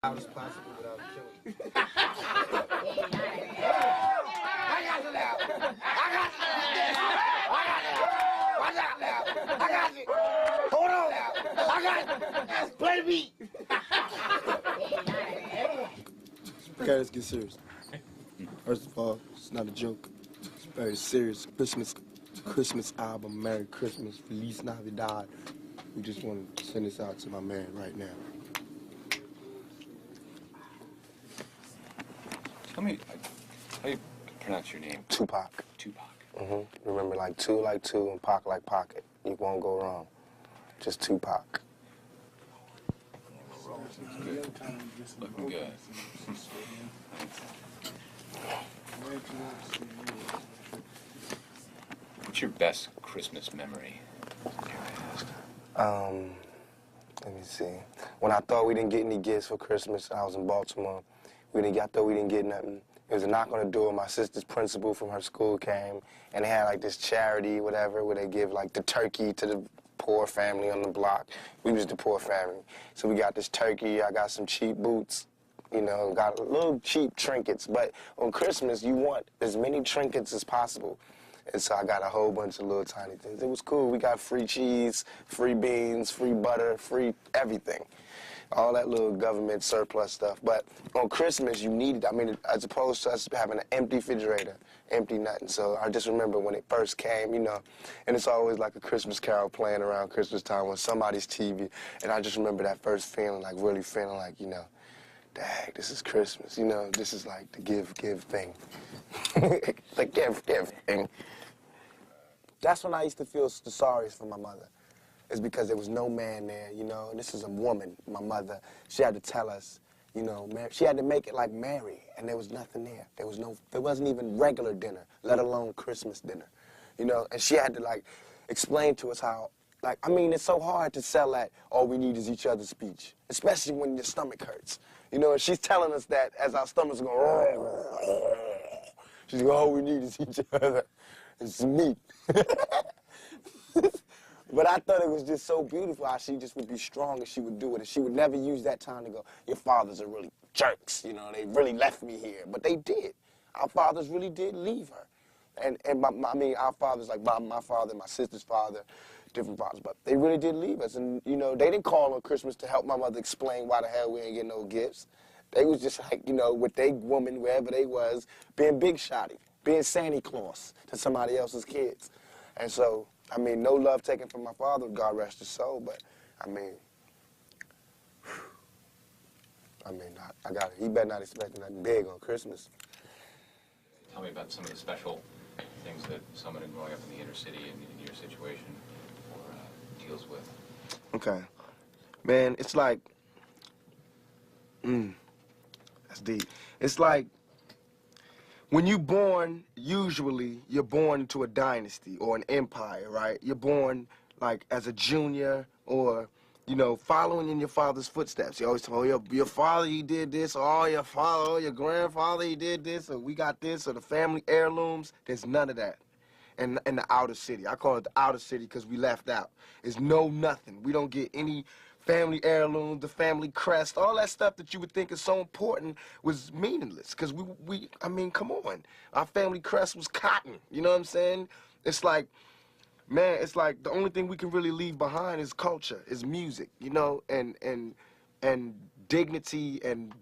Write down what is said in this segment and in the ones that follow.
How is possible without killing? I got you now. I got you. I got you. Watch out now. I got you. Hold on now. I got you. Play the beat. Okay, let's get serious. First of all, it's not a joke. It's very serious. Christmas album, Merry Christmas, Feliz Navidad. We just want to send this out to my man right now. Tell me, how do you pronounce your name? Tupac. Tupac. Remember, like two, and Pac like pocket. You won't go wrong. Just Tupac. Good. Looking good. What's your best Christmas memory? Let me see. When I thought we didn't get any gifts for Christmas, I was in Baltimore. I thought we didn't get nothing. It was a knock on the door. My sister's principal from her school came, and they had like this charity, whatever, where they give like the turkey to the poor family on the block. We was the poor family. So we got this turkey. I got some cheap boots, you know, got little cheap trinkets. But on Christmas, you want as many trinkets as possible. And so I got a whole bunch of little tiny things. It was cool. We got free cheese, free beans, free butter, free everything. All that little government surplus stuff. But on Christmas, you need it. I mean, as opposed to us having an empty refrigerator, empty nothing. So I just remember when it first came, you know, and it's always like a Christmas carol playing around Christmas time on somebody's TV. And I just remember that first feeling, like really feeling like, you know, dang, this is Christmas. You know, this is like the give thing. The give thing. That's when I used to feel the sorriest for my mother. It's because there was no man there, you know, and this is a woman, my mother. She had to tell us, you know, she had to make it like Mary, and there was nothing there. There wasn't even regular dinner, let alone Christmas dinner, you know, and she had to, like, explain to us how, like, I mean, it's so hard to sell that all we need is each other's speech, especially when your stomach hurts, you know, and she's telling us that as our stomachs go, she's like, all we need is each other and some meat. But I thought it was just so beautiful how she just would be strong and she would do it. And she would never use that time to go, your fathers are really jerks, you know, they really left me here. But they did. Our fathers really did leave her. And I mean, our fathers, like my father, my sister's father, different fathers, but they really did leave us. And, you know, they didn't call on Christmas to help my mother explain why the hell we ain't get no gifts. They was just like, you know, with they woman, wherever they was, being big shotty, being Santa Claus to somebody else's kids. And so, I mean, no love taken from my father, God rest his soul, but, I mean, I got it. He better not expect nothing big on Christmas. Tell me about some of the special things that someone growing up in the inner city in your situation deals with. Okay. Man, it's like, that's deep. It's like, when you're born, usually you're born into a dynasty or an empire, right? You're born like as a junior or, you know, following in your father's footsteps. You always tell, oh, your father, he did this, or oh, your father, oh, your grandfather, he did this, or we got this, or the family heirlooms. There's none of that in the outer city. I call it the outer city because we left out. There's nothing. We don't get any family heirlooms, the family crest, all that stuff that you would think is so important was meaningless. Because I mean, come on. Our family crest was cotton, you know what I'm saying? It's like, man, it's like the only thing we can really leave behind is culture, is music, you know, and dignity and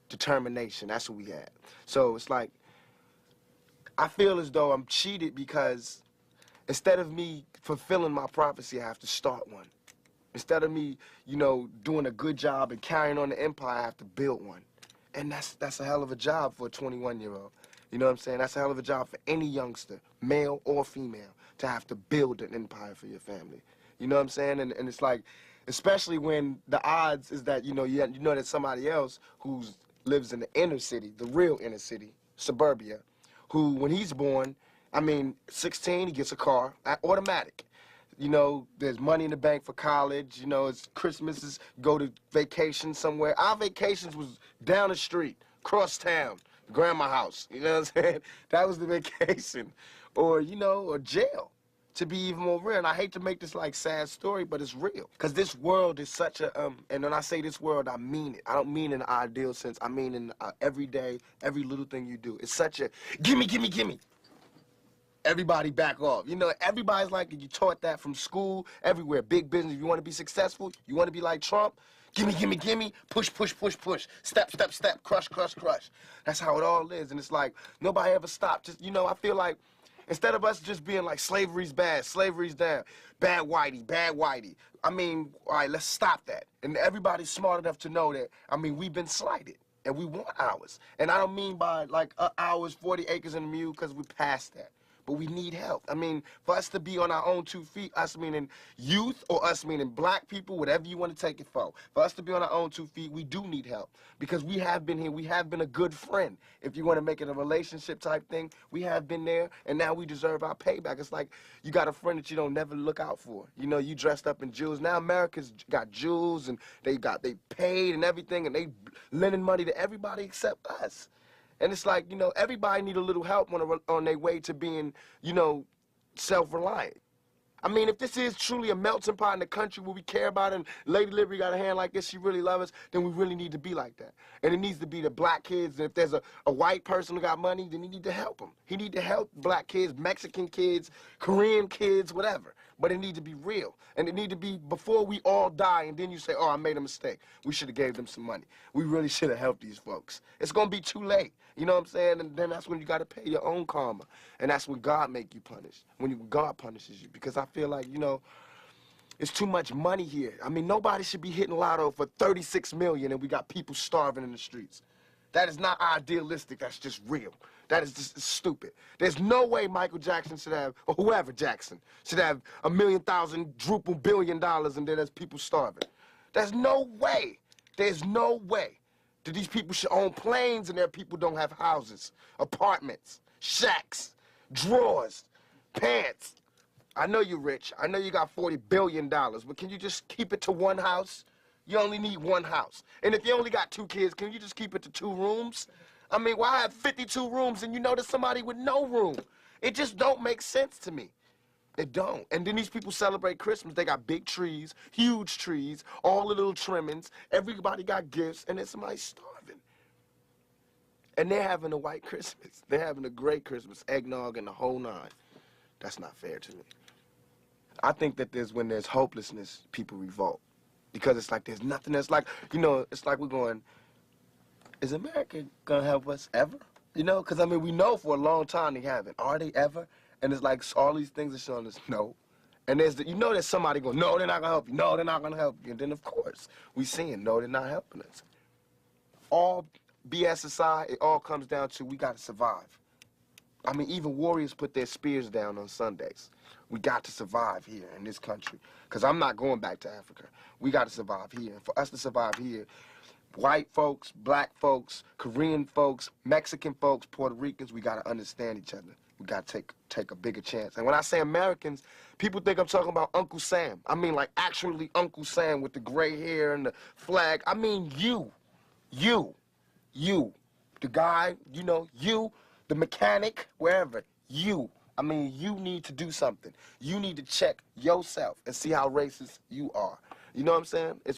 determination. That's what we had. So it's like, I feel as though I'm cheated because instead of me fulfilling my prophecy, I have to start one. Instead of me, you know, doing a good job and carrying on the empire, I have to build one. And that's a hell of a job for a 21-year-old. You know what I'm saying? That's a hell of a job for any youngster, male or female, to have to build an empire for your family. You know what I'm saying? And it's like, especially when the odds is that, you know that somebody else who lives in the inner city, the real inner city, suburbia, who, when he's born, I mean, 16, he gets a car, automatic. You know, there's money in the bank for college. You know, it's Christmas, go to vacation somewhere. Our vacations was down the street, cross town, grandma house. You know what I'm saying? That was the vacation. Or, you know, or jail. to be even more real. And I hate to make this like sad story, but it's real. Because this world is such a, and when I say this world, I mean it. I don't mean in an ideal sense. I mean in every day, every little thing you do. It's such a, gimme, gimme, gimme. Everybody back off. You know, everybody's like, you taught that from school, everywhere. Big business, you want to be successful, you want to be like Trump, gimme, gimme, gimme, push, push, push, push, step, step, step, crush, crush, crush. That's how it all is. And it's like, nobody ever stopped. Just, you know, I feel like, instead of us just being like, slavery's bad, slavery's down, bad whitey, bad whitey. I mean, all right, let's stop that. And everybody's smart enough to know that, I mean, we've been slighted. And we want ours. And I don't mean by like ours, 40 acres and a mule, because we passed that. But we need help. I mean, for us to be on our own 2 feet, us meaning youth or us meaning black people, whatever you want to take it for us to be on our own 2 feet, we do need help. Because we have been here, we have been a good friend. If you want to make it a relationship type thing, we have been there, and now we deserve our payback. It's like you got a friend that you don't never look out for. You know, you dressed up in jewels. Now America's got jewels, and they paid and everything, and they lending money to everybody except us. And it's like, you know, everybody need a little help on their way to being, you know, self-reliant. I mean, if this is truly a melting pot in the country where we care about it, and Lady Liberty got a hand like this, she really loves us, then we really need to be like that. And it needs to be the black kids. And if there's a white person who got money, then he need to help them. He need to help black kids, Mexican kids, Korean kids, whatever. But it need to be real. And it need to be before we all die, and then you say, oh, I made a mistake. We should have gave them some money. We really should have helped these folks. It's going to be too late. You know what I'm saying? And then that's when you got to pay your own karma. And that's when God make you punish, when God punishes you. Because I feel like, you know, it's too much money here. I mean, nobody should be hitting lotto for $36 million and we got people starving in the streets. That is not idealistic. That's just real. That is just stupid. There's no way Michael Jackson should have, or whoever Jackson, should have $1 million, quadruple billion dollars, and then there's people starving. There's no way. There's no way that these people should own planes and their people don't have houses, apartments, shacks, drawers, pants. I know you're rich. I know you got $40 billion, but can you just keep it to one house? You only need one house. And if you only got 2 kids, can you just keep it to 2 rooms? I mean, why have 52 rooms and you know there's somebody with no room? It just don't make sense to me. It don't. And then these people celebrate Christmas. They got big trees, huge trees, all the little trimmings. Everybody got gifts, and then somebody's starving. And they're having a white Christmas. They're having a great Christmas, eggnog and the whole 9. That's not fair to me. I think that when there's hopelessness, people revolt. Because it's like there's nothing else. Like, you know, it's like we're going, is America going to help us ever? You know, because, I mean, we know for a long time they haven't. Are they ever? And it's like all these things are showing us no. And you know there's somebody going, no, they're not going to help you. No, they're not going to help you. And then, of course, we seeing, no, they're not helping us. All BS aside, it all comes down to we got to survive. I mean, even warriors put their spears down on Sundays. We got to survive here in this country. Because I'm not going back to Africa. We got to survive here. And for us to survive here, white folks, black folks, Korean folks, Mexican folks, Puerto Ricans, we got to understand each other. We got to take a bigger chance. And when I say Americans, people think I'm talking about Uncle Sam. I mean, like, actually Uncle Sam with the gray hair and the flag. I mean you. The guy, you know, you, the mechanic, wherever, you. I mean, you need to do something. You need to check yourself and see how racist you are. You know what I'm saying?